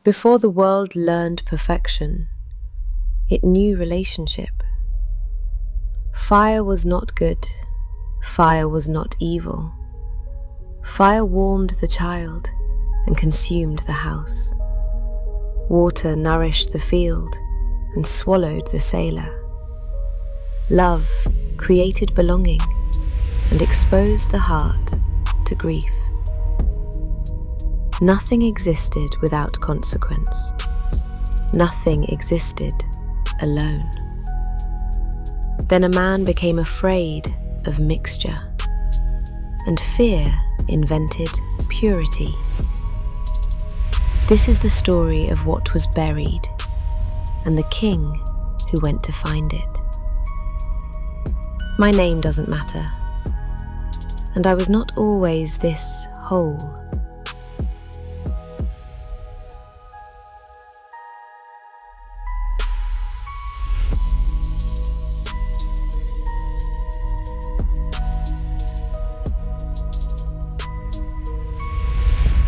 Before the world learned perfection, it knew relationship. Fire was not good, fire was not evil. Fire warmed the child and consumed the house. Water nourished the field and swallowed the sailor. Love created belonging and exposed the heart to grief. Nothing existed without consequence. Nothing existed alone. Then a man became afraid of mixture, and fear invented purity. This is the story of what was buried, and the king who went to find it. My name doesn't matter, and I was not always this whole.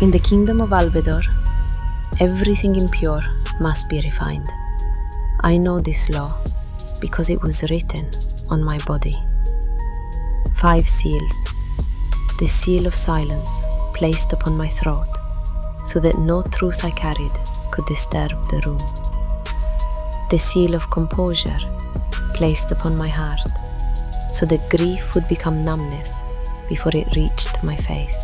In the kingdom of Albedor, everything impure must be refined. I know this law because it was written on my body. 5 seals. The seal of silence placed upon my throat, so that no truth I carried could disturb the room. The seal of composure placed upon my heart, so that grief would become numbness before it reached my face.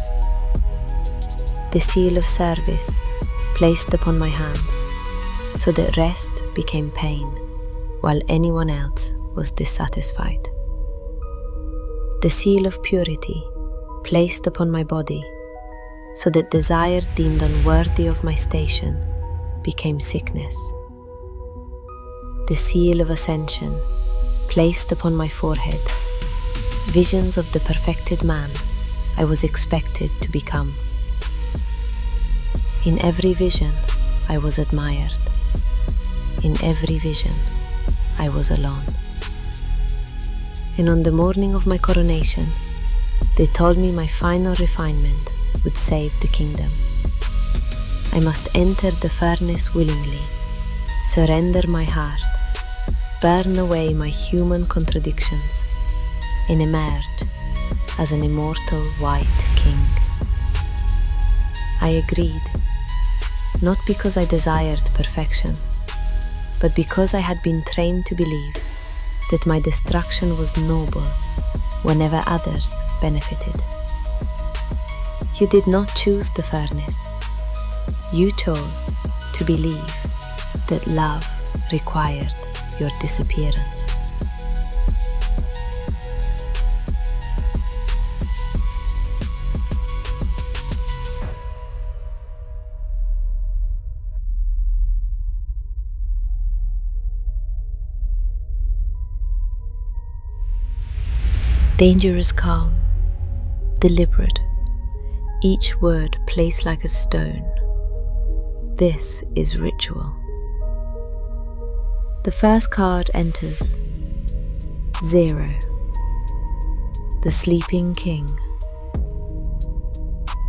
The seal of service placed upon my hands, so that rest became pain while anyone else was dissatisfied. The seal of purity placed upon my body, so that desire deemed unworthy of my station became sickness. The seal of ascension placed upon my forehead, visions of the perfected man I was expected to become. In every vision, I was admired. In every vision, I was alone. And on the morning of my coronation, they told me my final refinement would save the kingdom. I must enter the furnace willingly, surrender my heart, burn away my human contradictions, and emerge as an immortal white king. I agreed. Not because I desired perfection, but because I had been trained to believe that my destruction was noble whenever others benefited. You did not choose the furnace. You chose to believe that love required your disappearance. Dangerous calm, deliberate, each word placed like a stone. This is ritual. The first card enters. 0. The sleeping king.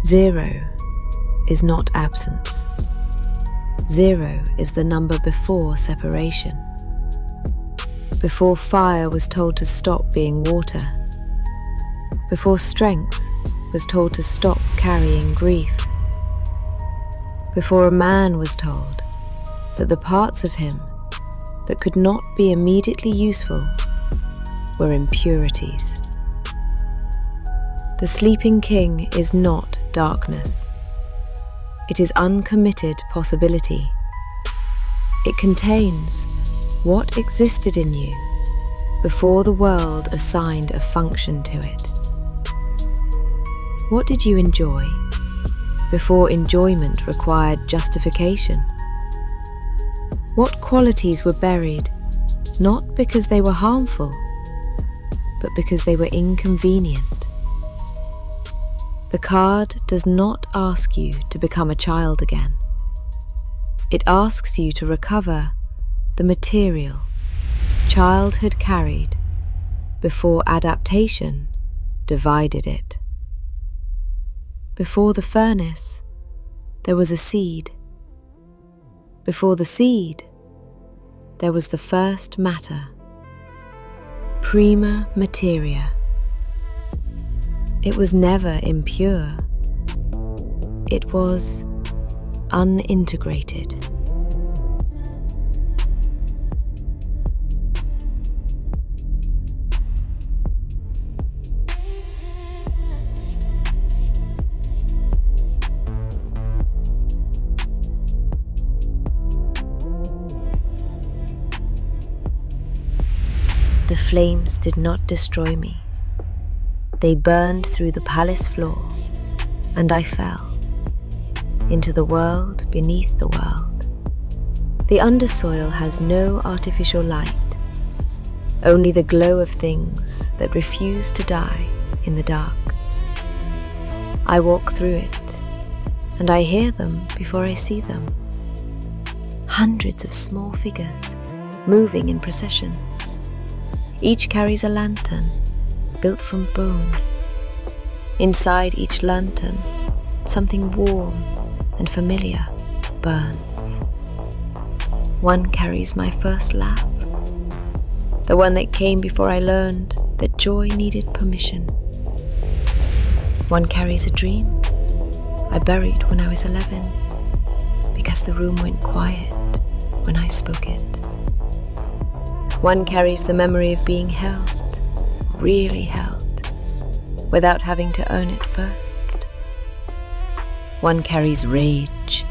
0 is not absence. 0 is the number before separation. Before fire was told to stop being water. Before strength was told to stop carrying grief. Before a man was told that the parts of him that could not be immediately useful were impurities. The sleeping king is not darkness. It is uncommitted possibility. It contains what existed in you before the world assigned a function to it. What did you enjoy before enjoyment required justification? What qualities were buried not because they were harmful, but because they were inconvenient? The card does not ask you to become a child again. It asks you to recover the material childhood carried before adaptation divided it. Before the furnace, there was a seed. Before the seed, there was the first matter, PRIMA MATERIA. It was never impure. It was unintegrated. The flames did not destroy me. They burned through the palace floor, and I fell into the world beneath the world. The Undersoil has no artificial light, only the glow of things that refuse to die in the dark. I walk through it, and I hear them before I see them. Hundreds of small figures moving in procession. Each carries a lantern built from bone. Inside each lantern, something warm and familiar burns. One carries my first laugh, the one that came before I learned that joy needed permission. One carries a dream I buried when I was 11, because the room went quiet when I spoke it. One carries the memory of being held, really held, without having to earn it first. One carries rage,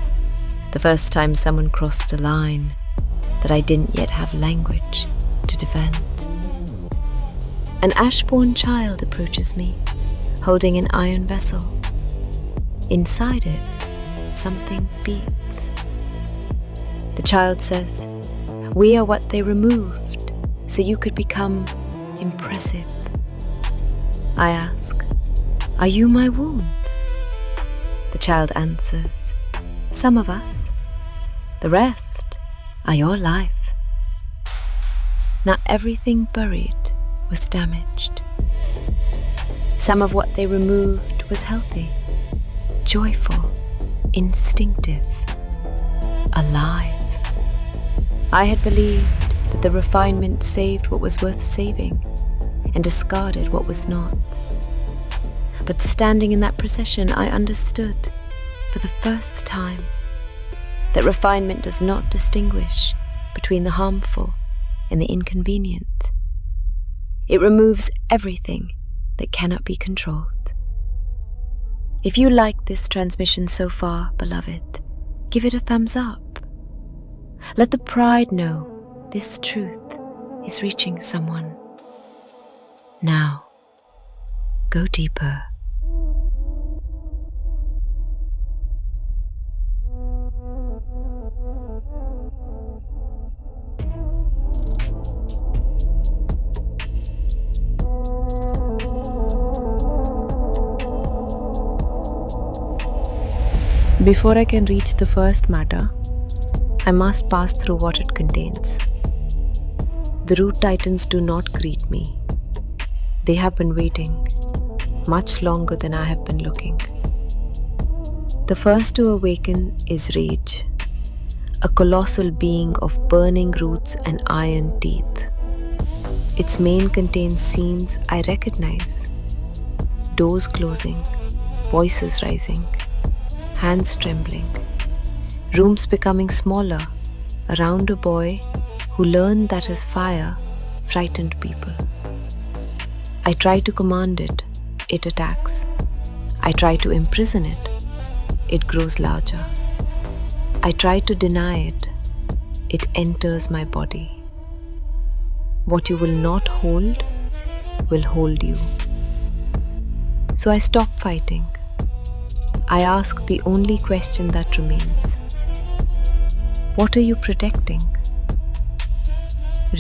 the first time someone crossed a line that I didn't yet have language to defend. An Ashborn child approaches me, holding an iron vessel. Inside it, something beats. The child says, "We are what they removed, so you could become impressive." I ask, "Are you my wounds?" The child answers, "Some of us. The rest are your life." Not everything buried was damaged. Some of what they removed was healthy, joyful, instinctive, alive. I had believed that the refinement saved what was worth saving and discarded what was not. But standing in that procession, I understood for the first time that refinement does not distinguish between the harmful and the inconvenient. It removes everything that cannot be controlled. If you like this transmission so far, beloved, give it a thumbs up. Let the pride know this truth is reaching someone. Now, go deeper. Before I can reach the first matter, I must pass through what it contains. The root titans do not greet me. They have been waiting much longer than I have been looking. The first to awaken is rage, a colossal being of burning roots and iron teeth. Its mane contains scenes I recognize: doors closing, voices rising, hands trembling, rooms becoming smaller around a boy who learned that his fire frightened people. I try to command it, it attacks. I try to imprison it, it grows larger. I try to deny it, it enters my body. What you will not hold will hold you. So I stop fighting. I ask the only question that remains. What are you protecting?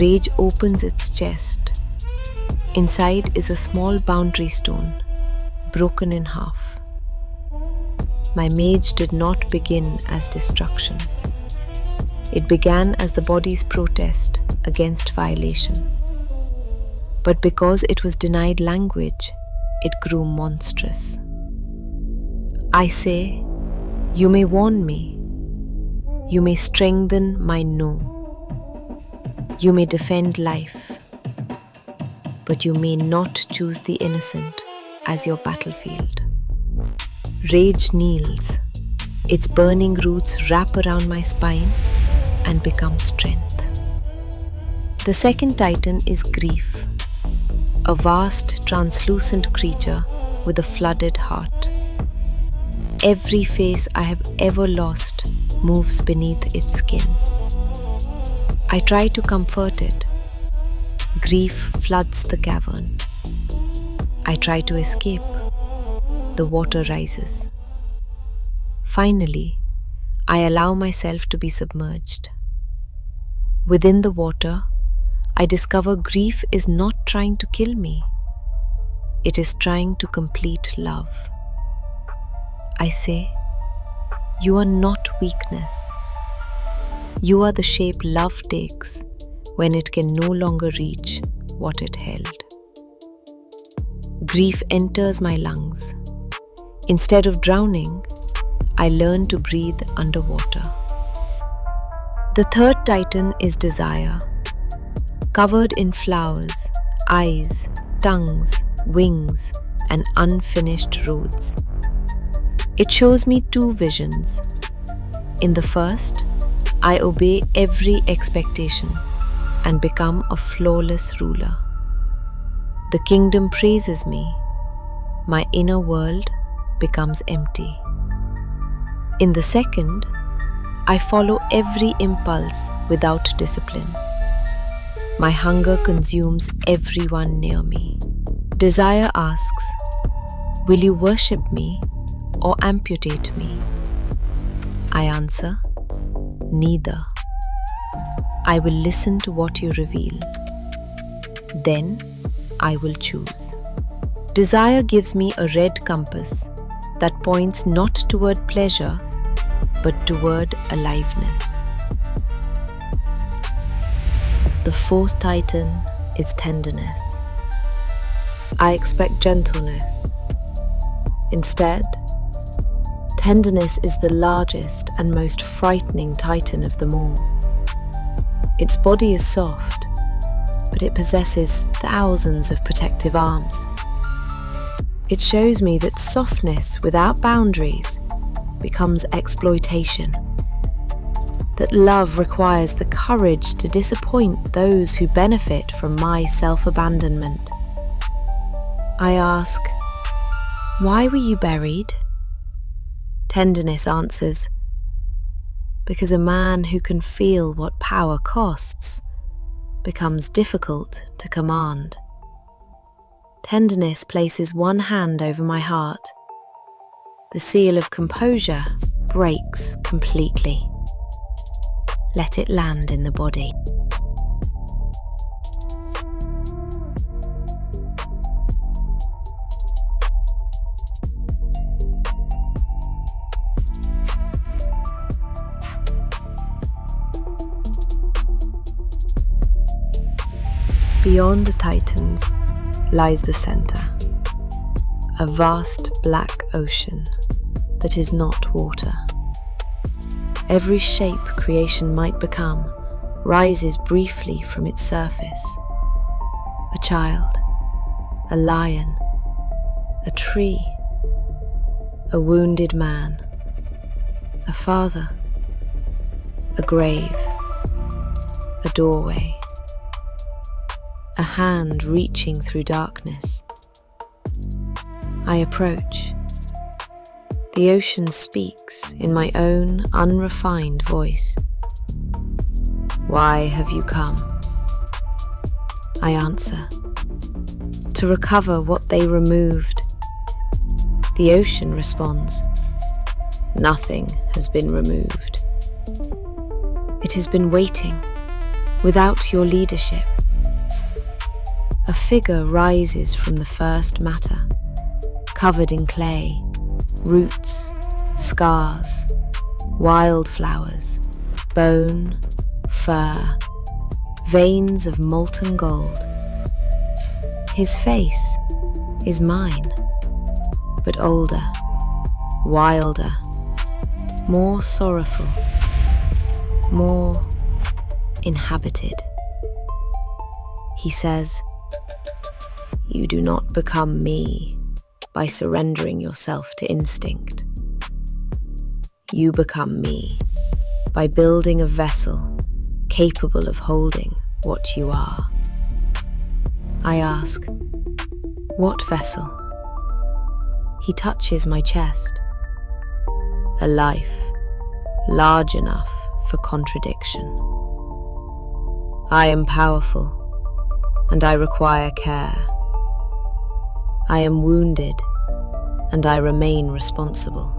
Rage opens its chest. Inside is a small boundary stone, broken in half. My mage did not begin as destruction. It began as the body's protest against violation. But because it was denied language, it grew monstrous. I say, you may warn me. You may strengthen my no. You may defend life, but you may not choose the innocent as your battlefield. Rage kneels. Its burning roots wrap around my spine and become strength. The second titan is grief, a vast, translucent creature with a flooded heart. Every face I have ever lost moves beneath its skin. I try to comfort it. Grief floods the cavern. I try to escape. The water rises. Finally, I allow myself to be submerged. Within the water, I discover grief is not trying to kill me. It is trying to complete love. I say, you are not weakness. You are the shape love takes when it can no longer reach what it held. Grief enters my lungs. Instead of drowning, I learn to breathe underwater. The third titan is desire, covered in flowers, eyes, tongues, wings, and unfinished roads. It shows me two visions. In the first, I obey every expectation and become a flawless ruler. The kingdom praises me. My inner world becomes empty. In the second, I follow every impulse without discipline. My hunger consumes everyone near me. Desire asks, will you worship me or amputate me? I answer, neither. I will listen to what you reveal. Then I will choose. Desire gives me a red compass that points not toward pleasure, but toward aliveness. The fourth titan is tenderness. I expect gentleness. Instead, tenderness is the largest and most frightening titan of them all. Its body is soft, but it possesses thousands of protective arms. It shows me that softness without boundaries becomes exploitation. That love requires the courage to disappoint those who benefit from my self-abandonment. I ask, why were you buried? Tenderness answers, because a man who can feel what power costs becomes difficult to command. Tenderness places one hand over my heart. The seal of composure breaks completely. Let it land in the body. Beyond the Titans lies the center, a vast black ocean that is not water. Every shape creation might become rises briefly from its surface. A child, a lion, a tree, a wounded man, a father, a grave, a doorway, a hand reaching through darkness. I approach. The ocean speaks in my own unrefined voice. Why have you come? I answer. To recover what they removed. The ocean responds. Nothing has been removed. It has been waiting, without your leadership. A figure rises from the first matter, covered in clay, roots, scars, wildflowers, bone, fur, veins of molten gold. His face is mine, but older, wilder, more sorrowful. more inhabited. He says, "You do not become me by surrendering yourself to instinct. You become me by building a vessel capable of holding what you are." I ask, "What vessel?" He touches my chest. "A life large enough for contradiction. I am powerful, and I require care. I am wounded, and I remain responsible.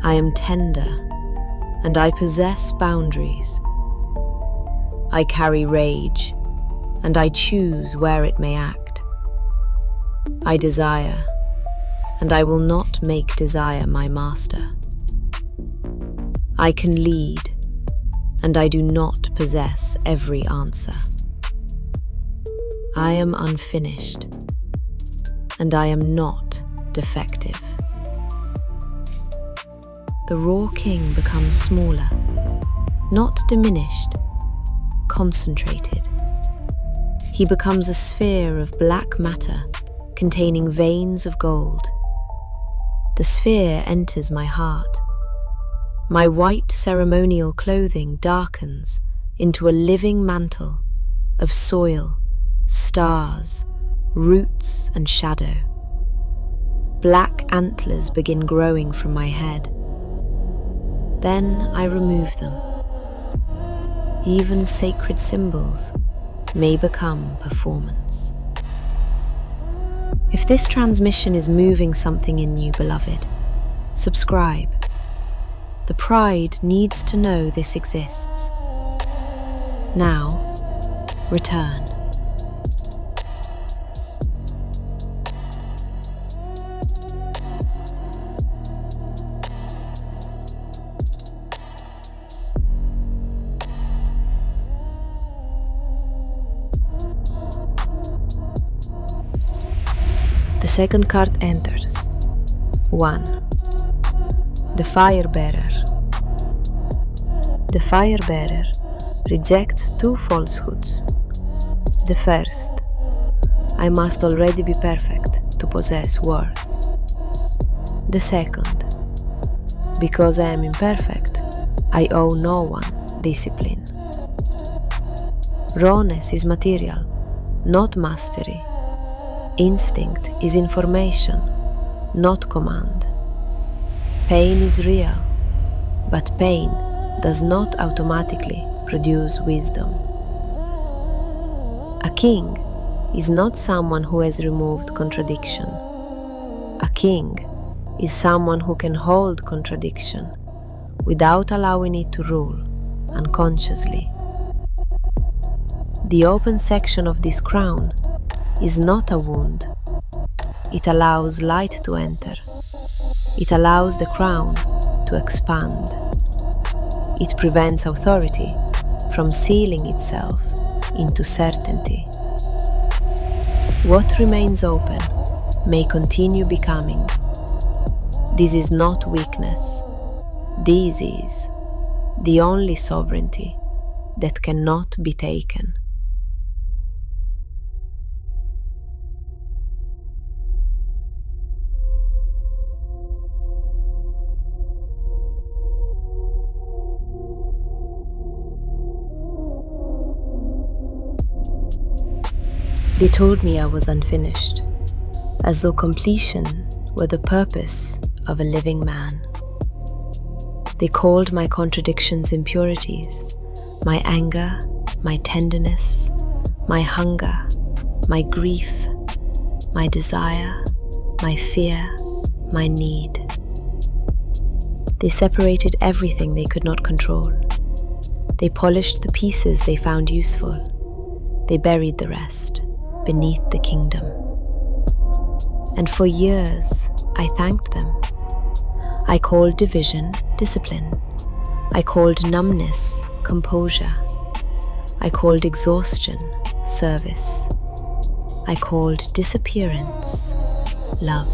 I am tender, and I possess boundaries. I carry rage, and I choose where it may act. I desire, and I will not make desire my master. I can lead, and I do not possess every answer. I am unfinished, and I am not defective." The raw king becomes smaller, not diminished, concentrated. He becomes a sphere of black matter containing veins of gold. The sphere enters my heart. My white ceremonial clothing darkens into a living mantle of soil, stars, roots, and shadow. Black antlers begin growing from my head. Then I remove them. Even sacred symbols may become performance. If this transmission is moving something in you, beloved, subscribe. The pride needs to know this exists. Now, return. The second card enters. 1. The Firebearer. The Firebearer rejects two falsehoods. The first, I must already be perfect to possess worth. The second, because I am imperfect, I owe no one discipline. Rawness is material, not mastery. Instinct is information, not command. Pain is real, but pain does not automatically produce wisdom. A king is not someone who has removed contradiction. A king is someone who can hold contradiction without allowing it to rule unconsciously. The open section of this crown is not a wound. It allows light to enter. It allows the crown to expand. It prevents authority from sealing itself into certainty. What remains open may continue becoming. This is not weakness. This is the only sovereignty that cannot be taken. They told me I was unfinished, as though completion were the purpose of a living man. They called my contradictions impurities, my anger, my tenderness, my hunger, my grief, my desire, my fear, my need. They separated everything they could not control. They polished the pieces they found useful. They buried the rest beneath the kingdom. And for years, I thanked them. I called division discipline. I called numbness composure. I called exhaustion service. I called disappearance love.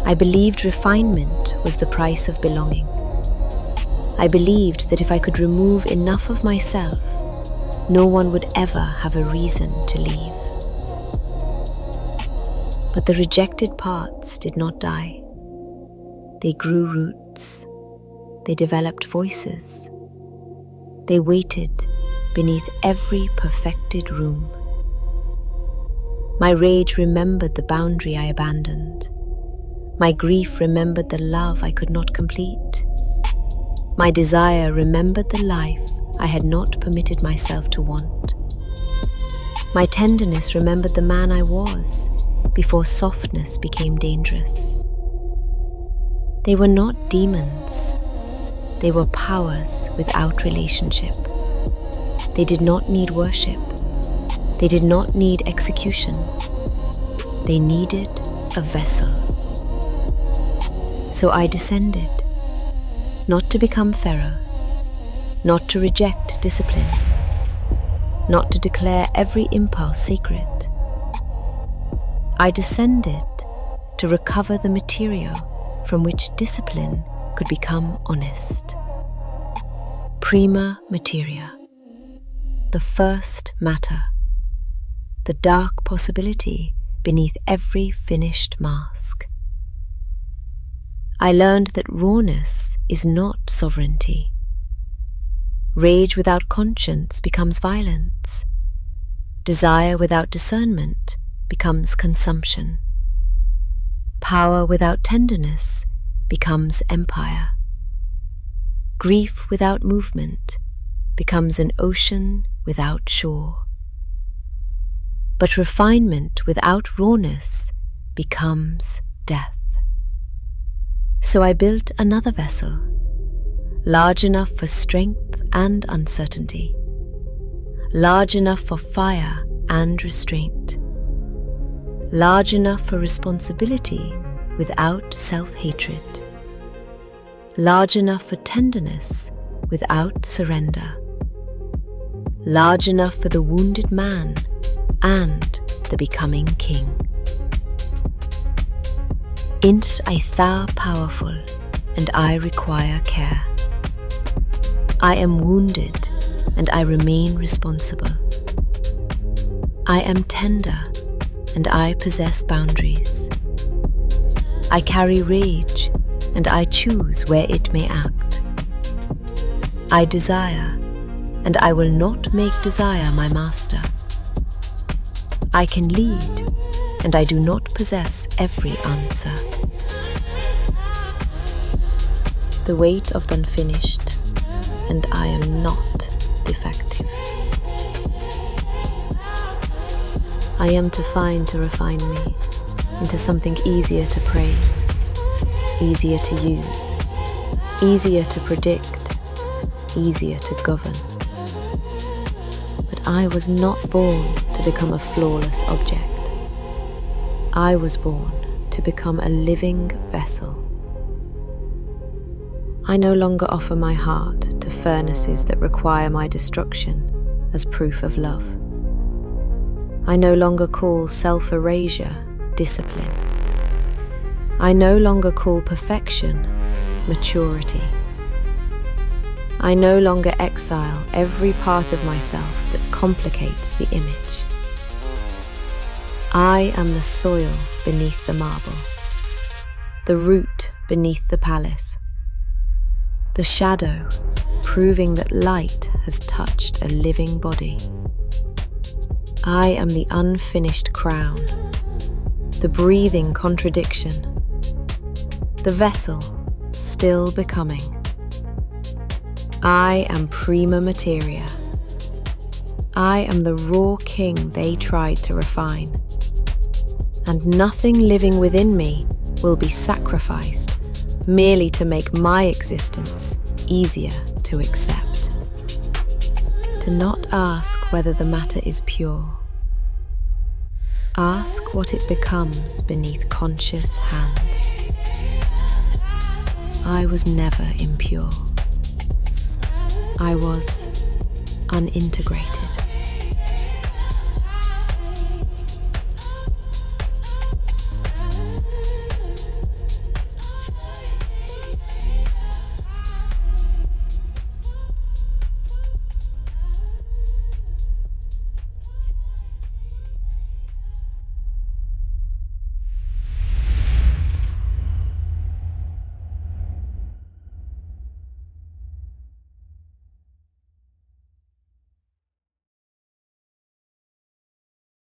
I believed refinement was the price of belonging. I believed that if I could remove enough of myself, no one would ever have a reason to leave. But the rejected parts did not die. They grew roots. They developed voices. They waited beneath every perfected room. My rage remembered the boundary I abandoned. My grief remembered the love I could not complete. My desire remembered the life I had not permitted myself to want. My tenderness remembered the man I was before softness became dangerous. They were not demons. They were powers without relationship. They did not need worship. They did not need execution. They needed a vessel. So I descended, not to become Pharaoh, not to reject discipline, not to declare every impulse sacred. I descended to recover the material from which discipline could become honest. Prima Materia, the first matter, the dark possibility beneath every finished mask. I learned that rawness is not sovereignty. Rage without conscience becomes violence. Desire without discernment becomes consumption. Power without tenderness becomes empire. Grief without movement becomes an ocean without shore. But refinement without rawness becomes death. So I built another vessel, large enough for strength and uncertainty, large enough for fire and restraint, large enough for responsibility without self-hatred, large enough for tenderness without surrender, large enough for the wounded man and the becoming king. Int I thou powerful, and I require care. I am wounded, and I remain responsible. I am tender, and I possess boundaries. I carry rage, and I choose where it may act. I desire, and I will not make desire my master. I can lead, and I do not possess every answer. The weight of the unfinished, and I am not defective. I am to find to refine me into something easier to praise, easier to use, easier to predict, easier to govern. But I was not born to become a flawless object. I was born to become a living vessel. I no longer offer my heart to furnaces that require my destruction as proof of love. I no longer call self-erasure discipline. I no longer call perfection maturity. I no longer exile every part of myself that complicates the image. I am the soil beneath the marble, the root beneath the palace, the shadow proving that light has touched a living body. I am the unfinished crown, the breathing contradiction, the vessel still becoming. I am Prima Materia. I am the raw king they tried to refine. And nothing living within me will be sacrificed merely to make my existence easier to accept. To not ask whether the matter is pure. Ask what it becomes beneath conscious hands. I was never impure. I was unintegrated.